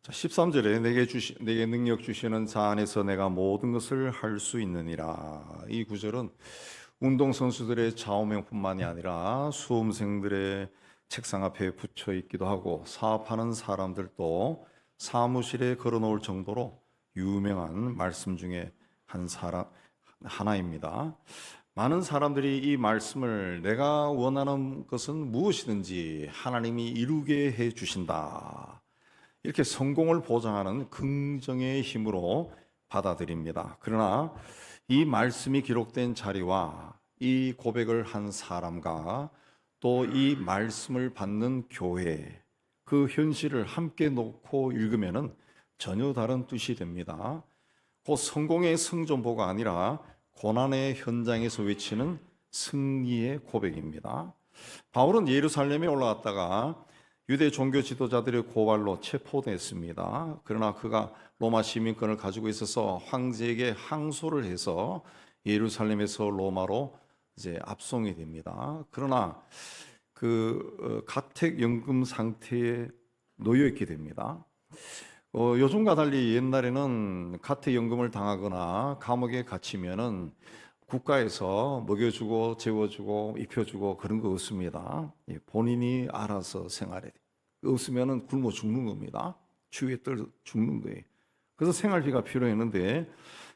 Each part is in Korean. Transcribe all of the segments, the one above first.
자, 13절에 내게 능력 주시는 자 안에서 내가 모든 것을 할 수 있느니라. 이 구절은 운동선수들의 좌우명뿐만이 아니라 수험생들의 책상 앞에 붙여 있기도 하고 사업하는 사람들도 사무실에 걸어 놓을 정도로 유명한 말씀 중에 하나입니다. 많은 사람들이 이 말씀을 내가 원하는 것은 무엇이든지 하나님이 이루게 해 주신다, 이렇게 성공을 보장하는 긍정의 힘으로 받아들입니다. 그러나 이 말씀이 기록된 자리와 이 고백을 한 사람과 또 이 말씀을 받는 교회, 그 현실을 함께 놓고 읽으면 전혀 다른 뜻이 됩니다. 곧 성공의 성전보가 아니라 고난의 현장에서 외치는 승리의 고백입니다. 바울은 예루살렘에 올라갔다가 유대 종교 지도자들의 고발로 체포됐습니다. 그러나 그가 로마 시민권을 가지고 있어서 황제에게 항소를 해서 예루살렘에서 로마로 이제 압송이 됩니다. 그러나 가택연금 상태에 놓여 있게 됩니다. 요즘과 달리 옛날에는 가택연금을 당하거나 감옥에 갇히면은 국가에서 먹여주고 재워주고 입혀주고 그런 거 없습니다. 본인이 알아서 생활해. 없으면은 굶어 죽는 겁니다. 추위에 떨어 죽는 거예요. 그래서 생활비가 필요했는데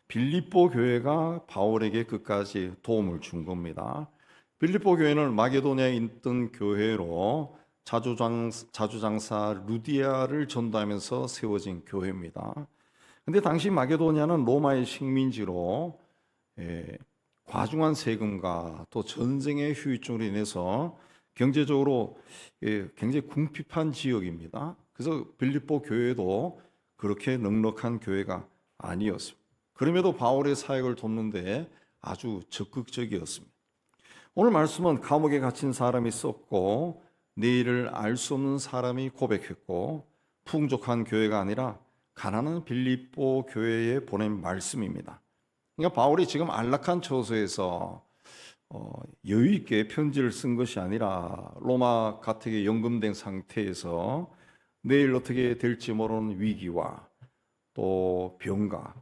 빌립보 교회가 바울에게 끝까지 도움을 준 겁니다. 빌립보 교회는 마게도냐에 있던 교회로 자주장사 루디아를 전도하면서 세워진 교회입니다. 근데 당시 마게도냐는 로마의 식민지로 과중한 세금과 또 전쟁의 후유증으로 인해서 경제적으로 굉장히 궁핍한 지역입니다. 그래서 빌립보 교회도 그렇게 넉넉한 교회가 아니었습니다. 그럼에도 바울의 사역을 돕는데 아주 적극적이었습니다. 오늘 말씀은 감옥에 갇힌 사람이 썼고 내일을 알 수 없는 사람이 고백했고 풍족한 교회가 아니라 가난한 빌립보 교회에 보낸 말씀입니다. 그러니까 바울이 지금 안락한 처소에서 여유 있게 편지를 쓴 것이 아니라 로마 가택에 연금된 상태에서 내일 어떻게 될지 모르는 위기와 또 병과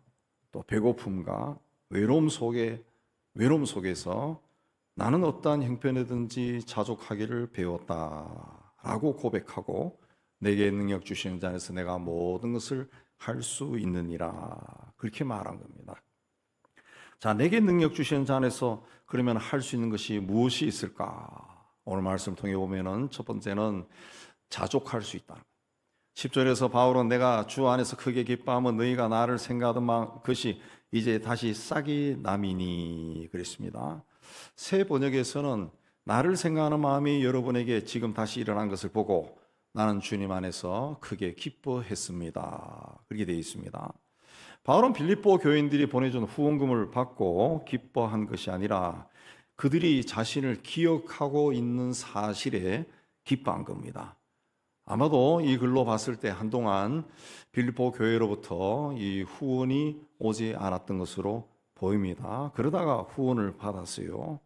또 배고픔과 외로움 속에서 나는 어떠한 형편이든지 자족하기를 배웠다라고 고백하고 내게 능력 주시는 자 안에서 내가 모든 것을 할 수 있느니라, 그렇게 말한 겁니다. 자, 내게 능력 주시는 자 안에서 그러면 할 수 있는 것이 무엇이 있을까? 오늘 말씀 통해 보면은 첫 번째는 자족할 수 있다. 10절에서 바울은 내가 주 안에서 크게 기뻐하면 너희가 나를 생각하던 것이 이제 다시 싹이 남이니 그랬습니다. 새 번역에서는 나를 생각하는 마음이 여러분에게 지금 다시 일어난 것을 보고 나는 주님 안에서 크게 기뻐했습니다, 그렇게 되어 있습니다. 바울은 빌립보 교인들이 보내준 후원금을 받고 기뻐한 것이 아니라 그들이 자신을 기억하고 있는 사실에 기뻐한 겁니다. 아마도 이 글로 봤을 때 한동안 빌립보 교회로부터 이 후원이 오지 않았던 것으로 보입니다. 그러다가 후원을 받았어요.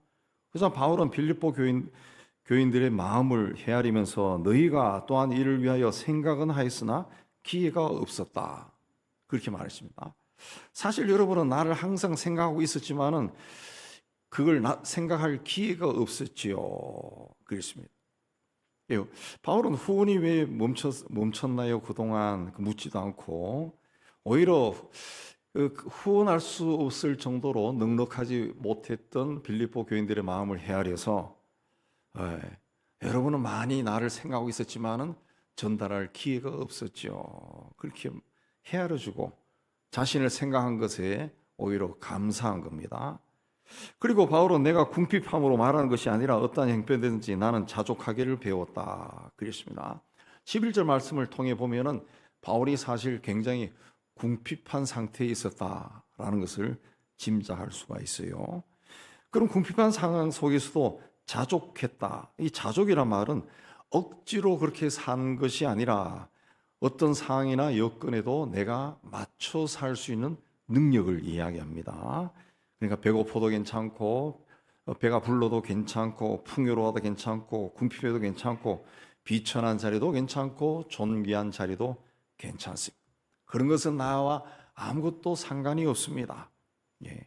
그래서 바울은 빌립보 교인들의 마음을 헤아리면서 너희가 또한 이를 위하여 생각은 하였으나 기회가 없었다, 그렇게 말했습니다. 사실 여러분은 나를 항상 생각하고 있었지만은 그걸 생각할 기회가 없었지요, 그랬습니다. 바울은 후원이 왜 멈췄나요? 그동안 묻지도 않고 오히려 후원할 수 없을 정도로 넉넉하지 못했던 빌립보 교인들의 마음을 헤아려서 여러분은 많이 나를 생각하고 있었지만은 전달할 기회가 없었죠, 그렇게 헤아려주고 자신을 생각한 것에 오히려 감사한 겁니다. 그리고 바울은 내가 궁핍함으로 말하는 것이 아니라 어떠한 형편이든지 나는 자족하기를 배웠다 그랬습니다. 11절 말씀을 통해 보면은 바울이 사실 굉장히 궁핍한 상태에 있었다라는 것을 짐작할 수가 있어요. 그럼 궁핍한 상황 속에서도 자족했다. 이 자족이란 말은 억지로 그렇게 산 것이 아니라 어떤 상황이나 여건에도 내가 맞춰 살 수 있는 능력을 이야기합니다. 그러니까 배고파도 괜찮고 배가 불러도 괜찮고 풍요로워도 괜찮고 궁핍해도 괜찮고 비천한 자리도 괜찮고 존귀한 자리도 괜찮습니다. 그런 것은 나와 아무것도 상관이 없습니다. 예.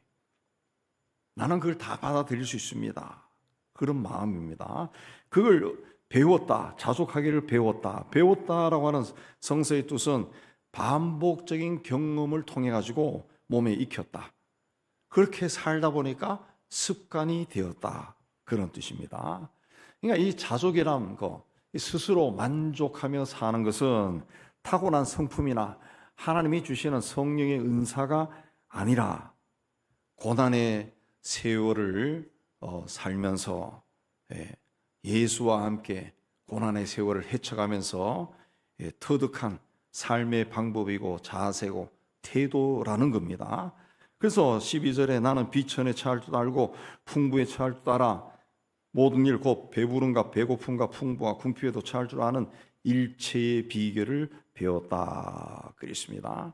나는 그걸 다 받아들일 수 있습니다. 그런 마음입니다. 그걸 배웠다, 자족하기를 배웠다. 배웠다라고 하는 성서의 뜻은 반복적인 경험을 통해 가지고 몸에 익혔다. 그렇게 살다 보니까 습관이 되었다. 그런 뜻입니다. 그러니까 이 자족이란 거, 스스로 만족하며 사는 것은 타고난 성품이나 하나님이 주시는 성령의 은사가 아니라 고난의 세월을 살면서 예수와 함께 고난의 세월을 헤쳐가면서 터득한 삶의 방법이고 자세고 태도라는 겁니다. 그래서 12절에 나는 비천에 처할 줄 알고 풍부에 처할 줄 알아 모든 일 곧 배부름과 배고픔과 풍부와 궁핍에도 처할 줄 아는 일체의 비결을 배웠다 그랬습니다.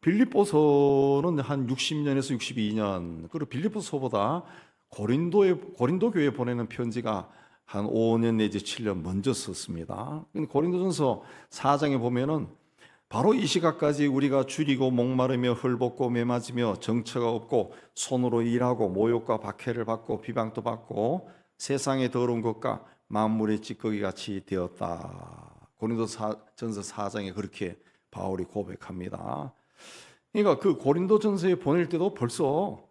빌립보서는 한 60년에서 62년, 그리고 빌립보서보다 고린도 교회에 보내는 편지가 한 5년 내지 7년 먼저 썼습니다. 고린도전서 4장에 보면은 바로 이 시각까지 우리가 줄이고 목마르며 헐벗고 매맞으며 정처가 없고 손으로 일하고 모욕과 박해를 받고 비방도 받고 세상의 더러운 것과 만물의 찌꺼기 같이 되었다. 고린도전서 4장에 그렇게 바울이 고백합니다. 그러니까 그 고린도전서에 보낼 때도 벌써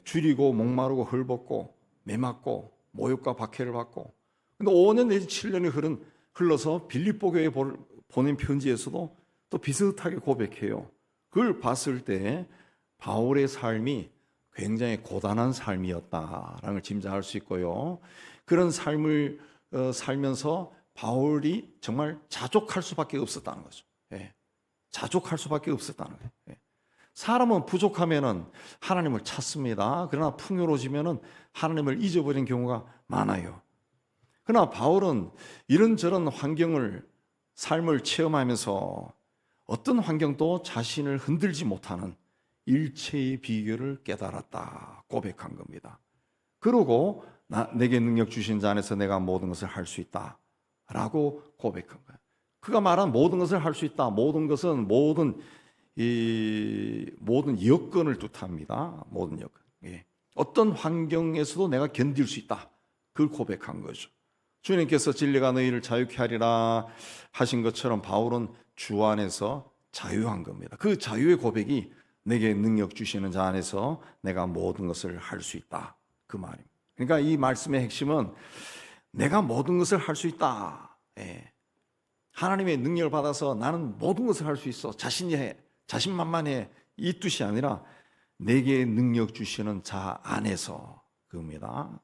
줄이고 목마르고 헐벗고 매맞고 모욕과 박해를 받고, 근데 5년 내지 7년이 흘러서 빌립보 교회에 보낸 편지에서도 또 비슷하게 고백해요. 그걸 봤을 때 바울의 삶이 굉장히 고단한 삶이었다라는 걸 짐작할 수 있고요. 그런 삶을 살면서 바울이 정말 자족할 수밖에 없었다는 거죠. 자족할 수밖에 없었다는 거예요. 사람은 부족하면은 하나님을 찾습니다. 그러나 풍요로워지면은 하나님을 잊어버린 경우가 많아요. 그러나 바울은 이런저런 삶을 체험하면서 어떤 환경도 자신을 흔들지 못하는 일체의 비결을 깨달았다 고백한 겁니다. 그러고 내게 능력 주신 자 안에서 내가 모든 것을 할 수 있다 라고 고백한 거예요. 그가 말한 모든 것을 할 수 있다, 모든 것은 모든 여건을 뜻합니다. 모든 여건. 어떤 환경에서도 내가 견딜 수 있다, 그걸 고백한 거죠. 주님께서 진리가 너희를 자유케 하리라 하신 것처럼 바울은 주 안에서 자유한 겁니다. 그 자유의 고백이 내게 능력 주시는 자 안에서 내가 모든 것을 할 수 있다, 그 말입니다. 그러니까 이 말씀의 핵심은 내가 모든 것을 할 수 있다. 하나님의 능력을 받아서 나는 모든 것을 할 수 있어, 자신만만해, 이 뜻이 아니라 내게 능력 주시는 자 안에서 그겁니다.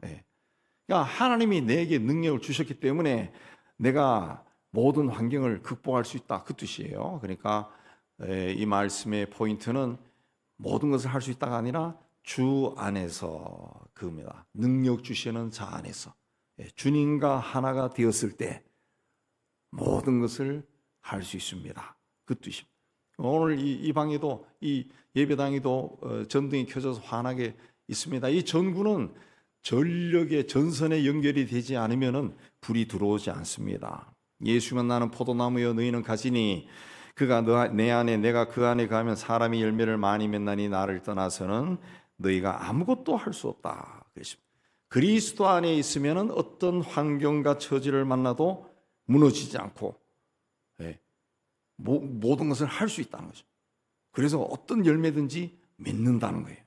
그러니까 하나님이 내게 능력을 주셨기 때문에 내가 모든 환경을 극복할 수 있다, 그 뜻이에요. 그러니까 이 말씀의 포인트는 모든 것을 할 수 있다가 아니라 주 안에서 그겁니다. 능력 주시는 자 안에서 주님과 하나가 되었을 때 모든 것을 할 수 있습니다, 그 뜻입니다. 오늘 이 방에도, 이 예배당에도 전등이 켜져서 환하게 있습니다. 이 전구는 전선에 연결이 되지 않으면 불이 들어오지 않습니다. 예수만 나는 포도나무여 너희는 가지니 그가 내 안에 내가 그 안에 가면 사람이 열매를 많이 맺나니 나를 떠나서는 너희가 아무것도 할 수 없다. 그리스도 안에 있으면 어떤 환경과 처지를 만나도 무너지지 않고 모든 것을 할 수 있다는 거죠. 그래서 어떤 열매든지 맺는다는 거예요.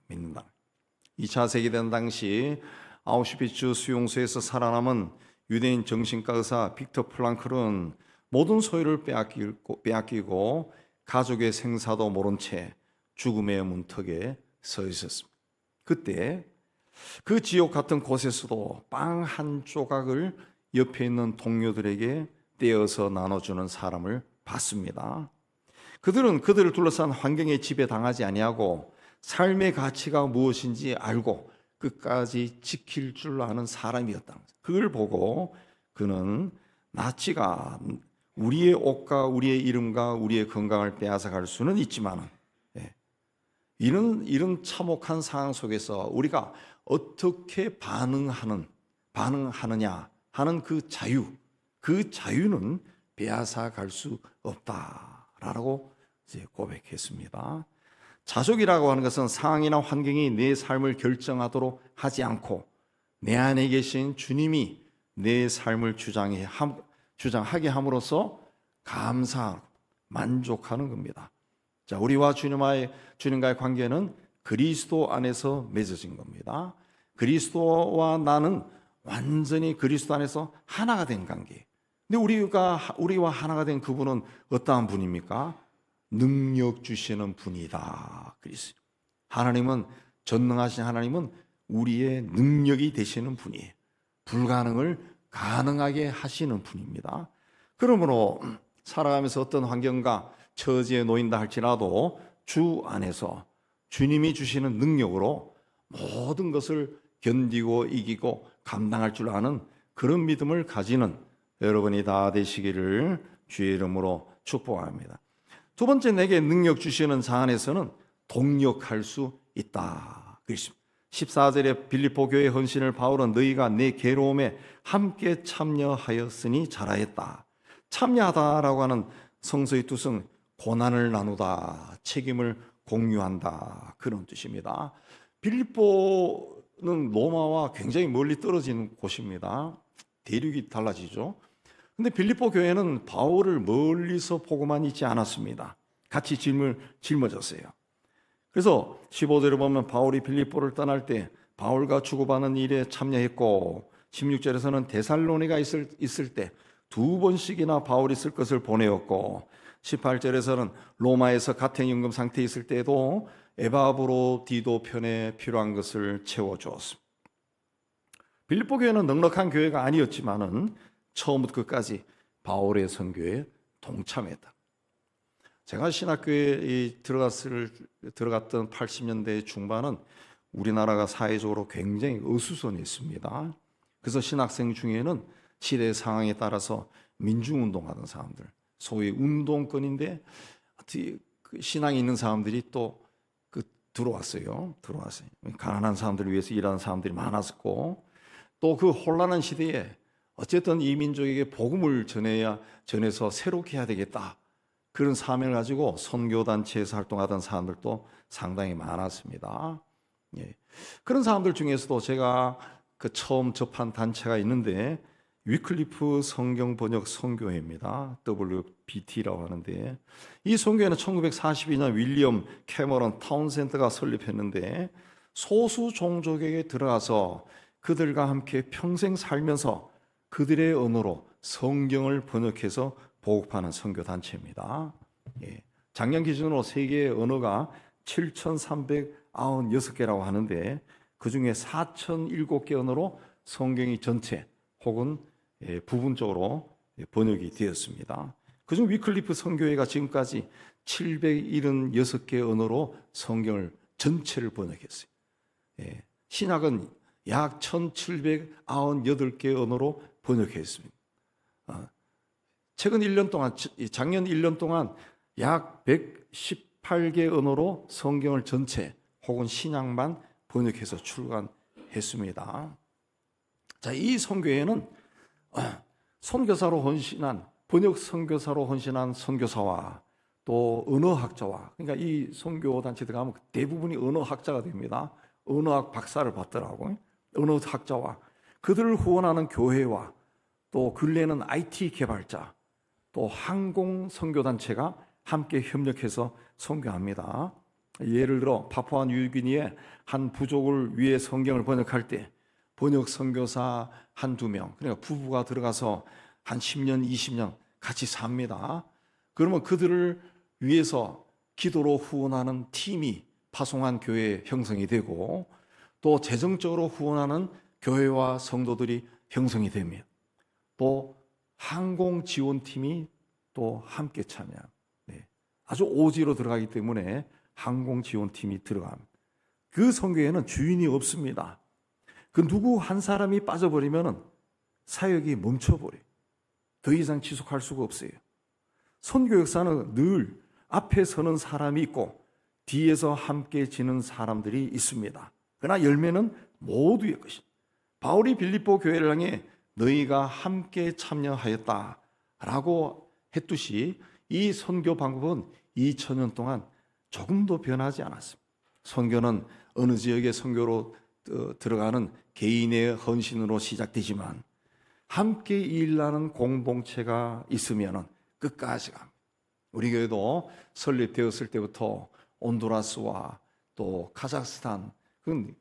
2차 세계대전 당시 아우슈비츠 수용소에서 살아남은 유대인 정신과 의사 빅터 플랑클은 모든 소유를 빼앗기고 가족의 생사도 모른 채 죽음의 문턱에 서 있었습니다. 그때 그 지옥 같은 곳에서도 빵 한 조각을 옆에 있는 동료들에게 떼어서 나눠주는 사람을 봤습니다. 그들은 그들을 둘러싼 환경에 지배당하지 아니하고 삶의 가치가 무엇인지 알고 끝까지 지킬 줄 아는 사람이었다는 거죠. 그걸 보고 그는 나치가 우리의 옷과 우리의 이름과 우리의 건강을 빼앗아 갈 수는 있지만 이런 참혹한 상황 속에서 우리가 어떻게 반응하느냐 하는 그 자유는 빼앗아 갈 수 없다라는 라고 이제 고백했습니다. 자족이라고 하는 것은 상황이나 환경이 내 삶을 결정하도록 하지 않고 내 안에 계신 주님이 내 삶을 주장하게 함으로써 감사하고 만족하는 겁니다. 자, 우리와 주님과의 관계는 그리스도 안에서 맺어진 겁니다. 그리스도와 나는 완전히 그리스도 안에서 하나가 된 관계. 근데 우리와 하나가 된 그분은 어떠한 분입니까? 능력 주시는 분이다. 그리스도. 하나님은, 전능하신 하나님은 우리의 능력이 되시는 분이에요. 불가능을 가능하게 하시는 분입니다. 그러므로 살아가면서 어떤 환경과 처지에 놓인다 할지라도 주 안에서 주님이 주시는 능력으로 모든 것을 견디고 이기고 감당할 줄 아는 그런 믿음을 가지는 여러분이 다 되시기를 주의 이름으로 축복합니다. 두 번째, 내게 능력 주시는 자 안에서는 동력할 수 있다. 14절에 빌립보 교회 헌신을 바울은 너희가 내 괴로움에 함께 참여하였으니 잘하였다. 참여하다라고 하는 성서의 뜻은 고난을 나누다, 책임을 공유한다, 그런 뜻입니다. 빌립보는 로마와 굉장히 멀리 떨어진 곳입니다. 대륙이 달라지죠. 근데 빌립보 교회는 바울을 멀리서 보고만 있지 않았습니다. 같이 짊어졌어요. 그래서 15절에 보면 바울이 빌립보를 떠날 때 바울과 주고받는 일에 참여했고, 16절에서는 데살로니가 있을 때 2번씩이나 바울이 쓸 것을 보내었고, 18절에서는 로마에서 가택연금 상태에 있을 때도 에바브로디도 편에 필요한 것을 채워주었습니다. 빌립보 교회는 넉넉한 교회가 아니었지만은 처음부터 끝까지 바울의 선교에 동참했다. 제가 신학교에 들어갔던 80년대 중반은 우리나라가 사회적으로 굉장히 어수선했습니다. 그래서 신학생 중에는 시대 상황에 따라서 민중운동하던 사람들, 소위 운동권인데 신앙이 있는 사람들이 또 들어왔어요. 가난한 사람들을 위해서 일하는 사람들이 많았고, 또 그 혼란한 시대에 어쨌든 이 민족에게 복음을 전해서 새롭게 해야 되겠다, 그런 사명을 가지고 선교단체에서 활동하던 사람들도 상당히 많았습니다. 예. 그런 사람들 중에서도 제가 처음 접한 단체가 있는데 위클리프 성경번역 선교회입니다. WBT라고 하는데, 이 선교회는 1942년 윌리엄 캐머런 타운센드가 설립했는데, 소수 종족에게 들어가서 그들과 함께 평생 살면서 그들의 언어로 성경을 번역해서 보급하는 선교단체입니다. 예. 작년 기준으로 세계의 언어가 7,396개라고 하는데, 그 중에 4,007개 언어로 성경이 전체 혹은 부분적으로 번역이 되었습니다. 그중 위클리프 선교회가 지금까지 776개 언어로 성경을 전체를 번역했어요. 신약은 약 1,798개 언어로 번역했습니다. 최근 1년 동안, 작년 1년 동안 약 118개 언어로 성경을 전체 혹은 신약만 번역해서 출간했습니다. 자, 이 선교회는 선교사로 헌신한, 번역 선교사로 헌신한 선교사와 또 언어학자와, 그러니까 이 선교단체 들어가면 대부분이 언어학자가 됩니다. 언어학 박사를 받더라고요. 언어학자와 그들을 후원하는 교회와 또 근래에는 IT 개발자, 또 항공 선교단체가 함께 협력해서 선교합니다. 예를 들어 파푸아 뉴기니의 한 부족을 위해 성경을 번역할 때 번역 선교사 한두 명, 그러니까 부부가 들어가서 한 10년, 20년 같이 삽니다. 그러면 그들을 위해서 기도로 후원하는 팀이 파송한 교회 형성이 되고, 또 재정적으로 후원하는 교회와 성도들이 형성이 됩니다. 또 항공 지원팀이 또 함께 참여합니다. 아주 오지로 들어가기 때문에 항공 지원팀이 들어갑니다. 그 선교회는 주인이 없습니다. 그 누구 한 사람이 빠져버리면 사역이 멈춰버려요. 더 이상 지속할 수가 없어요. 선교 역사는 늘 앞에 서는 사람이 있고 뒤에서 함께 지는 사람들이 있습니다. 그러나 열매는 모두의 것입니다. 바울이 빌립보 교회를 향해 너희가 함께 참여하였다라고 했듯이 이 선교 방법은 2000년 동안 조금도 변하지 않았습니다. 선교는 어느 지역의 선교로 들어가는 개인의 헌신으로 시작되지만 함께 일하는 공동체가 있으면 끝까지 갑니다. 우리 교회도 설립되었을 때부터 온두라스와 또 카자흐스탄 그건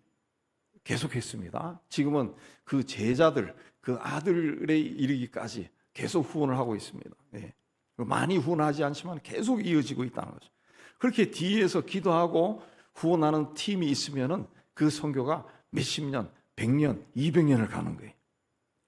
계속했습니다. 지금은 그 제자들, 그 아들에 이르기까지 계속 후원을 하고 있습니다. 네. 많이 후원하지 않지만 계속 이어지고 있다는 거죠. 그렇게 뒤에서 기도하고 후원하는 팀이 있으면은 그 선교가 몇십 년, 100년, 200년을 가는 거예요.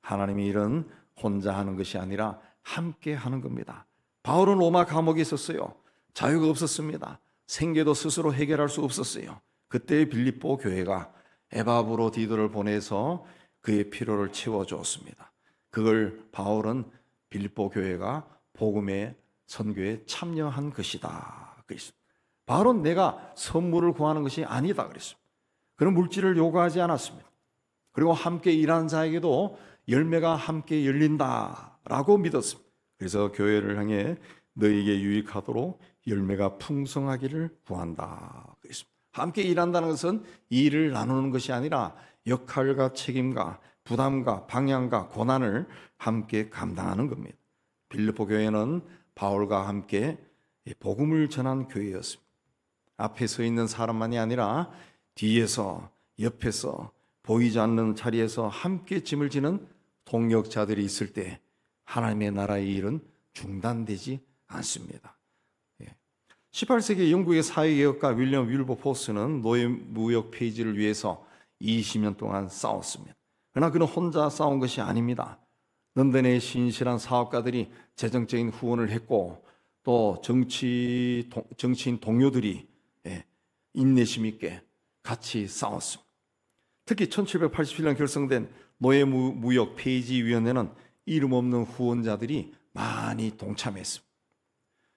하나님의 일은 혼자 하는 것이 아니라 함께 하는 겁니다. 바울은 로마 감옥에 있었어요. 자유가 없었습니다. 생계도 스스로 해결할 수 없었어요. 그때 빌립보 교회가 에바브로디도를 보내서 그의 필요를 채워주었습니다. 그걸 바울은 빌립보 교회가 복음의 선교에 참여한 것이다 그랬습니다. 바울은 내가 선물을 구하는 것이 아니다 그랬습니다. 그런 물질을 요구하지 않았습니다. 그리고 함께 일하는 자에게도 열매가 함께 열린다라고 믿었습니다. 그래서 교회를 향해 너에게 유익하도록 열매가 풍성하기를 구한다 그랬습니다. 함께 일한다는 것은 일을 나누는 것이 아니라 역할과 책임과 부담과 방향과 고난을 함께 감당하는 겁니다. 빌립보 교회는 바울과 함께 복음을 전한 교회였습니다. 앞에 서 있는 사람만이 아니라 뒤에서, 옆에서, 보이지 않는 자리에서 함께 짐을 지는 동역자들이 있을 때 하나님의 나라의 일은 중단되지 않습니다. 18세기 영국의 사회개혁가 윌리엄 윌버포스는 노예무역 폐지를 위해서 20년 동안 싸웠습니다. 그러나 그는 혼자 싸운 것이 아닙니다. 런던의 신실한 사업가들이 재정적인 후원을 했고 또 정치인 동료들이 인내심 있게 같이 싸웠습니다. 특히 1787년 결성된 노예무역 폐지위원회는 이름 없는 후원자들이 많이 동참했습니다.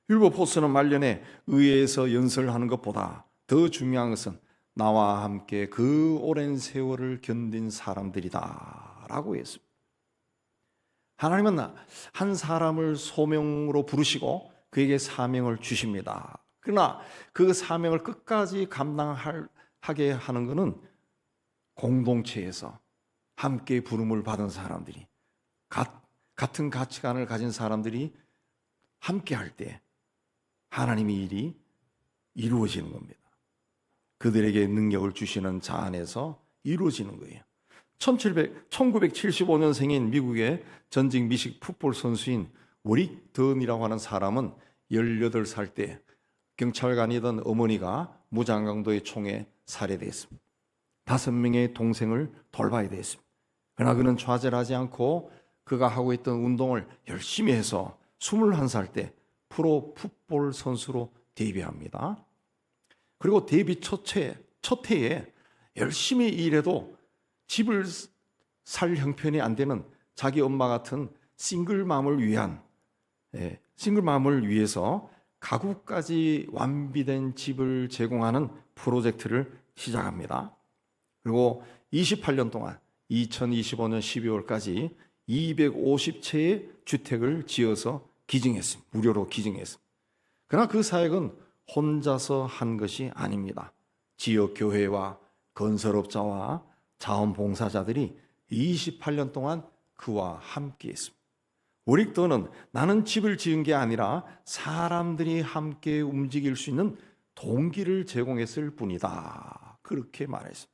윌버포스는 말년에 의회에서 연설하는 것보다 더 중요한 것은 나와 함께 그 오랜 세월을 견딘 사람들이다 라고 했습니다. 하나님은 한 사람을 소명으로 부르시고 그에게 사명을 주십니다. 그러나 그 사명을 끝까지 감당하게 하는 것은 공동체에서 함께 부름을 받은 사람들이 같은 가치관을 가진 사람들이 함께 할 때 하나님의 일이 이루어지는 겁니다. 그들에게 능력을 주시는 자 안에서 이루어지는 거예요. 1975년생인 미국의 전직 미식 풋볼 선수인 워릭 던이라고 하는 사람은 18살 때 경찰관이던 어머니가 무장강도의 총에 살해됐습니다. 5명의 동생을 돌봐야 됐습니다. 그러나 그는 좌절하지 않고 그가 하고 있던 운동을 열심히 해서 21살 때 프로 풋볼 선수로 데뷔합니다. 그리고 데뷔 첫 해에 열심히 일해도 집을 살 형편이 안 되는 자기 엄마 같은 싱글맘을 위해서 가구까지 완비된 집을 제공하는 프로젝트를 시작합니다. 그리고 28년 동안 2025년 12월까지 250채의 주택을 지어서 기증했습니다. 무료로 기증했습니다. 그러나 그 사역은 혼자서 한 것이 아닙니다. 지역 교회와 건설업자와 자원봉사자들이 28년 동안 그와 함께 했습니다. 워릭더는 나는 집을 지은 게 아니라 사람들이 함께 움직일 수 있는 동기를 제공했을 뿐이다. 그렇게 말했습니다.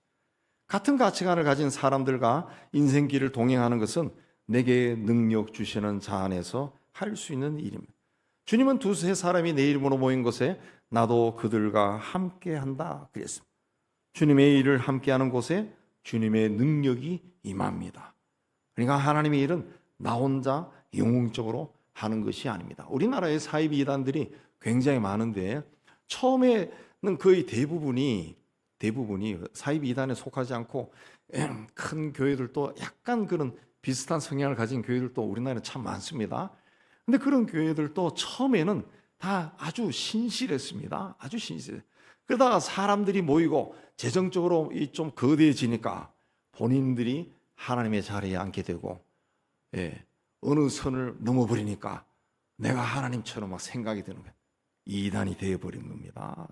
같은 가치관을 가진 사람들과 인생길을 동행하는 것은 내게 능력 주시는 자 안에서 할 수 있는 일입니다. 주님은 2-3 사람이 내 이름으로 모인 곳에 나도 그들과 함께 한다 그랬습니다. 주님의 일을 함께하는 곳에 주님의 능력이 임합니다. 그러니까 하나님의 일은 나 혼자 영웅적으로 하는 것이 아닙니다. 우리나라의 사이비 이단들이 굉장히 많은데 처음에는 거의 대부분이 사이비 이단에 속하지 않고 큰 교회들도 약간 그런 비슷한 성향을 가진 교회들도 우리나라에 참 많습니다. 근데 그런 교회들도 처음에는 다 아주 신실했습니다. 아주 신실해. 그러다가 사람들이 모이고 재정적으로 좀 거대해지니까 본인들이 하나님의 자리에 앉게 되고 어느 선을 넘어버리니까 내가 하나님처럼 막 생각이 드는 거예요. 이단이 되어버린 겁니다.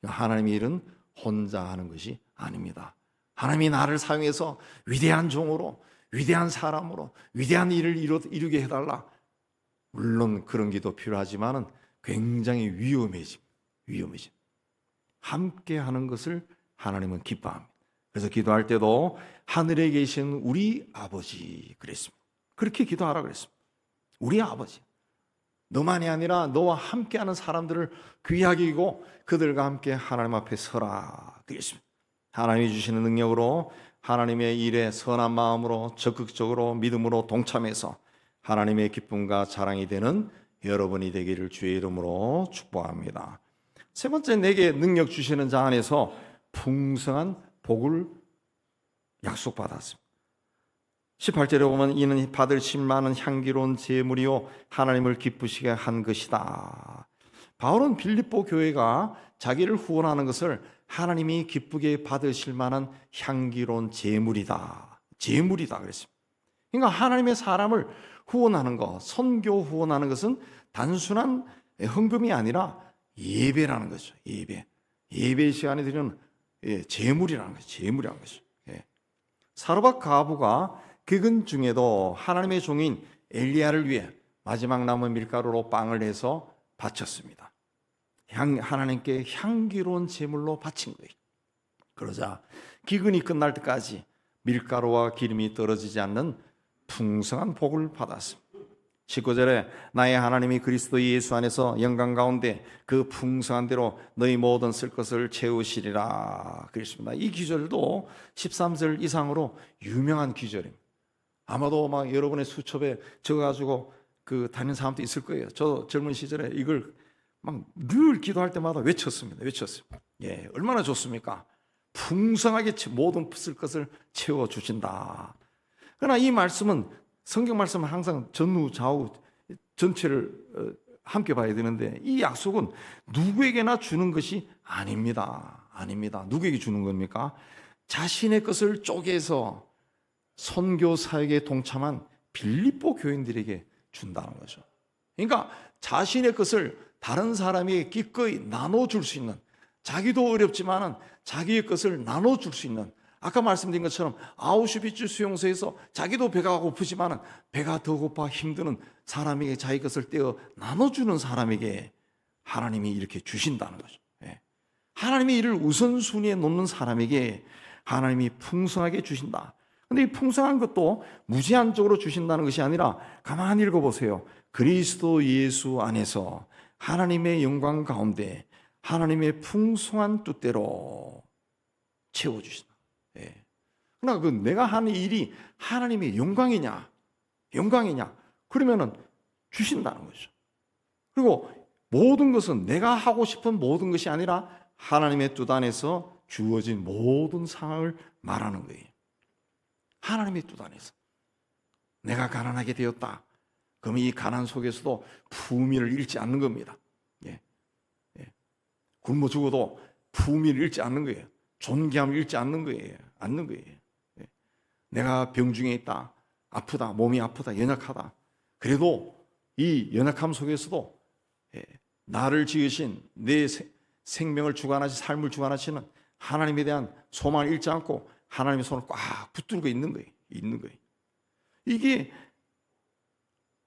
하나님의 일은 혼자 하는 것이 아닙니다. 하나님이 나를 사용해서 위대한 종으로, 위대한 사람으로, 위대한 일을 이루게 해달라. 물론 그런 기도 필요하지만은 굉장히 위험해짐. 함께 하는 것을 하나님은 기뻐합니다. 그래서 기도할 때도 하늘에 계신 우리 아버지 그랬습니다. 그렇게 기도하라 그랬습니다. 우리 아버지, 너만이 아니라 너와 함께하는 사람들을 귀하게 여기고 그들과 함께 하나님 앞에 서라 그랬습니다. 하나님이 주시는 능력으로 하나님의 일에 선한 마음으로 적극적으로 믿음으로 동참해서 하나님의 기쁨과 자랑이 되는 여러분이 되기를 주의 이름으로 축복합니다. 세 번째, 내게 능력 주시는 자 안에서 풍성한 복을 약속받았습니다. 18절에 보면 이는 받으실 만한 향기로운 제물이요 하나님을 기쁘시게 한 것이다. 바울은 빌립보 교회가 자기를 후원하는 것을 하나님이 기쁘게 받으실 만한 향기로운 제물이다 그랬습니다. 그러니까 하나님의 사람을 후원하는 것, 선교 후원하는 것은 단순한 헌금이 아니라 예배라는 거죠. 예배 시간에 드리는 제물이라는 거죠. 사르밧 과부가 그근 중에도 하나님의 종인 엘리야를 위해 마지막 남은 밀가루로 빵을 해서 바쳤습니다. 하나님께 향기로운 제물로 바친 거예요. 그러자 기근이 끝날 때까지 밀가루와 기름이 떨어지지 않는 풍성한 복을 받았습니다. 19절에 나의 하나님이 그리스도 예수 안에서 영광 가운데 그 풍성한 대로 너희 모든 쓸 것을 채우시리라 그랬습니다. 이 기절도 13절 이상으로 유명한 기절입니다. 아마도 막 여러분의 수첩에 적어가지고 그 다니는 사람도 있을 거예요. 저 젊은 시절에 이걸 막 늘 기도할 때마다 외쳤습니다. 예, 얼마나 좋습니까? 풍성하게 모든 쓸 것을 채워주신다. 그러나 이 말씀은, 성경 말씀은 항상 전후 좌우 전체를 함께 봐야 되는데 이 약속은 누구에게나 주는 것이 아닙니다. 누구에게 주는 겁니까? 자신의 것을 쪼개서 선교 사역에 동참한 빌립보 교인들에게 준다는 거죠. 그러니까 자신의 것을 다른 사람에게 기꺼이 나눠줄 수 있는, 자기도 어렵지만은 자기의 것을 나눠줄 수 있는, 아까 말씀드린 것처럼 아우슈비츠 수용소에서 자기도 배가 고프지만은 배가 더 고파 힘드는 사람에게 자기 것을 떼어 나눠주는 사람에게 하나님이 이렇게 주신다는 거죠. 하나님의 일을 우선순위에 놓는 사람에게 하나님이 풍성하게 주신다. 근데 이 풍성한 것도 무제한적으로 주신다는 것이 아니라 가만히 읽어보세요. 그리스도 예수 안에서 하나님의 영광 가운데 하나님의 풍성한 뜻대로 채워주신다. 그러나 그 내가 하는 일이 하나님의 영광이냐 그러면은 주신다는 거죠. 그리고 모든 것은 내가 하고 싶은 모든 것이 아니라 하나님의 뜻 안에서 주어진 모든 상황을 말하는 거예요. 하나님의 뜻 안에서 내가 가난하게 되었다. 그럼 이 가난 속에서도 품위를 잃지 않는 겁니다. 굶어 죽어도 품위를 잃지 않는 거예요. 존귀함을 잃지 않는 거예요. 내가 병중에 있다, 아프다, 몸이 아프다, 연약하다. 그래도 이 연약함 속에서도 나를 지으신 내 생명을 주관하시, 삶을 주관하시는 하나님에 대한 소망을 잃지 않고 하나님의 손을 꽉 붙들고 있는 거예요. 이게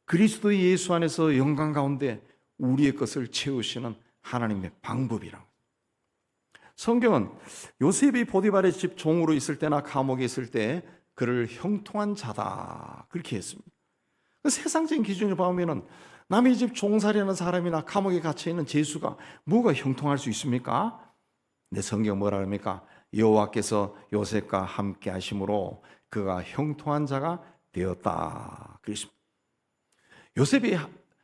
그리스도 예수 안에서 영광 가운데 우리의 것을 채우시는 하나님의 방법이라고. 성경은 요셉이 보디발의 집 종으로 있을 때나 감옥에 있을 때 그를 형통한 자다 그렇게 했습니다. 그 세상적인 기준을 보면은 남의 집 종살이하는 사람이나 감옥에 갇혀 있는 죄수가 뭐가 형통할 수 있습니까? 내 성경 뭐라 합니까? 여호와께서 요셉과 함께 하심으로 그가 형통한 자가 되었다 그랬습니다. 요셉이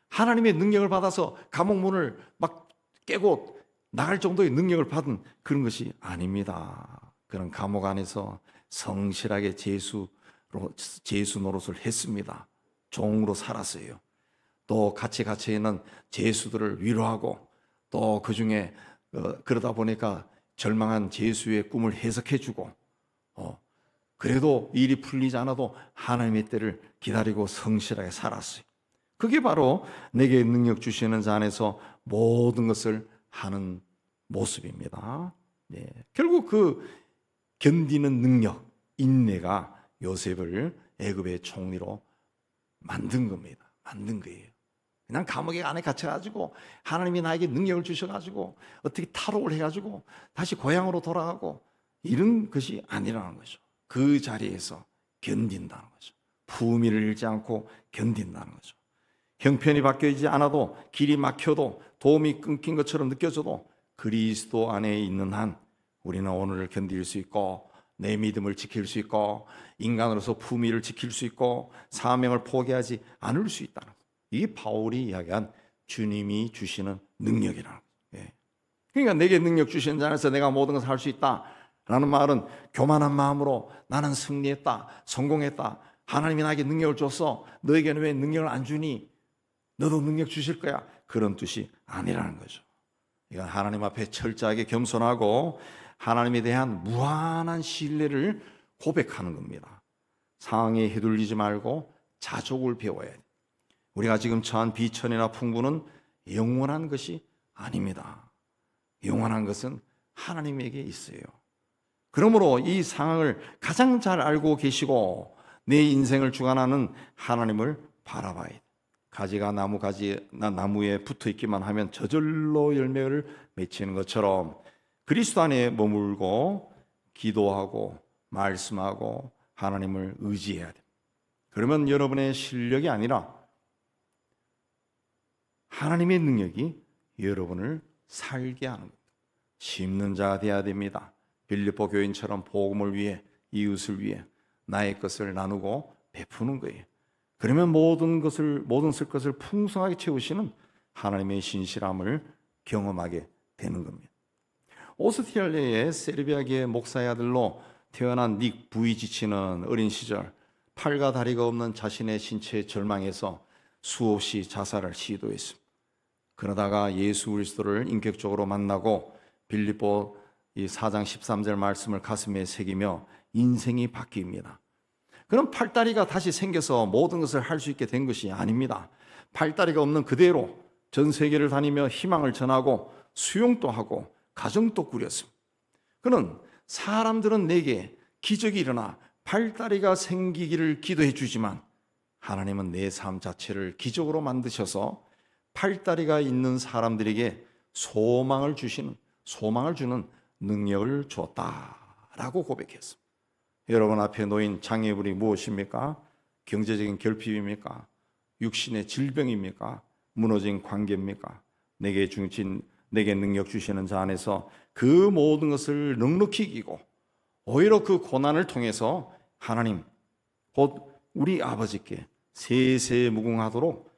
하나님의 능력을 받아서 감옥 문을 막 깨고 나갈 정도의 능력을 받은 그런 것이 아닙니다. 그런 감옥 안에서 성실하게 제수 노릇을 했습니다. 종으로 살았어요. 또 같이 갇혀 있는 제수들을 위로하고 또 그 중에 그러다 보니까 절망한 제수의 꿈을 해석해주고 그래도 일이 풀리지 않아도 하나님의 때를 기다리고 성실하게 살았어요. 그게 바로 내게 능력 주시는 자 안에서 모든 것을 하는 모습입니다. 예. 결국 그 견디는 능력, 인내가 요셉을 애굽의 총리로 만든 겁니다. 만든 거예요. 그냥 감옥에 안에 갇혀가지고 하나님이 나에게 능력을 주셔가지고 어떻게 탈옥을 해가지고 다시 고향으로 돌아가고 이런 것이 아니라는 거죠. 그 자리에서 견딘다는 거죠. 품위를 잃지 않고 견딘다는 거죠. 형편이 바뀌지 않아도 길이 막혀도 도움이 끊긴 것처럼 느껴져도 그리스도 안에 있는 한 우리는 오늘을 견딜 수 있고 내 믿음을 지킬 수 있고 인간으로서 품위를 지킬 수 있고 사명을 포기하지 않을 수 있다는 거예요. 이게 바울이 이야기한 주님이 주시는 능력이라는 거예요. 그러니까 내게 능력 주시는 자 안에서 내가 모든 것을 할 수 있다라는 말은 교만한 마음으로 나는 승리했다, 성공했다, 하나님이 나에게 능력을 줬어, 너에게는 왜 능력을 안 주니? 너도 능력 주실 거야. 그런 뜻이 아니라는 거죠. 이건 하나님 앞에 철저하게 겸손하고 하나님에 대한 무한한 신뢰를 고백하는 겁니다. 상황에 휘둘리지 말고 자족을 배워야 돼요. 우리가 지금 처한 비천이나 풍부는 영원한 것이 아닙니다. 영원한 것은 하나님에게 있어요. 그러므로 이 상황을 가장 잘 알고 계시고 내 인생을 주관하는 하나님을 바라봐야 돼. 가지가 나무에 붙어 있기만 하면 저절로 열매를 맺히는 것처럼 그리스도 안에 머물고 기도하고 말씀하고 하나님을 의지해야 돼. 그러면 여러분의 실력이 아니라 하나님의 능력이 여러분을 살게 하는 겁니다. 심는 자가 되어야 됩니다. 빌립보 교인처럼 복음을 위해 이웃을 위해 나의 것을 나누고 베푸는 거예요. 그러면 모든 쓸 것을 풍성하게 채우시는 하나님의 신실함을 경험하게 되는 겁니다. 오스트리아의 세르비아계 목사의 아들로 태어난 닉 부이지치는 어린 시절 팔과 다리가 없는 자신의 신체에 절망해서 수없이 자살을 시도했습니다. 그러다가 예수 그리스도를 인격적으로 만나고 빌립보 4장 13절 말씀을 가슴에 새기며 인생이 바뀝니다. 그럼 팔다리가 다시 생겨서 모든 것을 할 수 있게 된 것이 아닙니다. 팔다리가 없는 그대로 전 세계를 다니며 희망을 전하고 수용도 하고 가정도 꾸렸습니다. 그는 사람들은 내게 기적이 일어나 팔다리가 생기기를 기도해 주지만 하나님은 내 삶 자체를 기적으로 만드셔서 팔다리가 있는 사람들에게 소망을 주는 능력을 주었다라고 고백했습니다. 여러분 앞에 놓인 장애물이 무엇입니까? 경제적인 결핍입니까? 육신의 질병입니까? 무너진 관계입니까? 내게 능력 주시는 자 안에서 그 모든 것을 넉넉히 이기고 오히려 그 고난을 통해서 하나님 곧 우리 아버지께 세세무궁하도록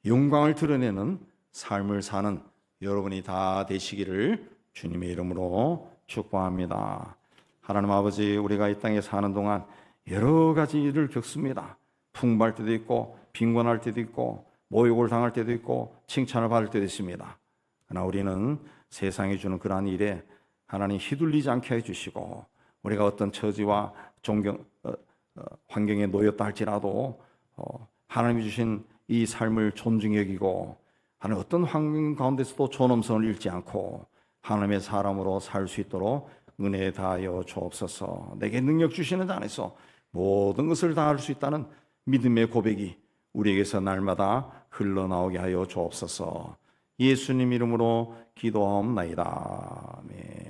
영광을 드러내는 삶을 사는 여러분이 다 되시기를 주님의 이름으로 축복합니다. 하나님 아버지, 우리가 이 땅에 사는 동안 여러 가지 일을 겪습니다. 풍부할 때도 있고 빈곤할 때도 있고 모욕을 당할 때도 있고 칭찬을 받을 때도 있습니다. 그러나 우리는 세상이 주는 그러한 일에 하나님 휘둘리지 않게 해주시고 우리가 어떤 처지와 환경에 놓였다 할지라도 하나님이 주신 이 삶을 존중히 여기고 하나님 어떤 환경 가운데서도 존엄성을 잃지 않고 하나님의 사람으로 살 수 있도록 은혜 다하여 주옵소서. 내게 능력 주시는 자 안에서 모든 것을 다 할 수 있다는 믿음의 고백이 우리에게서 날마다 흘러나오게 하여 주옵소서. 예수님 이름으로 기도하옵나이다.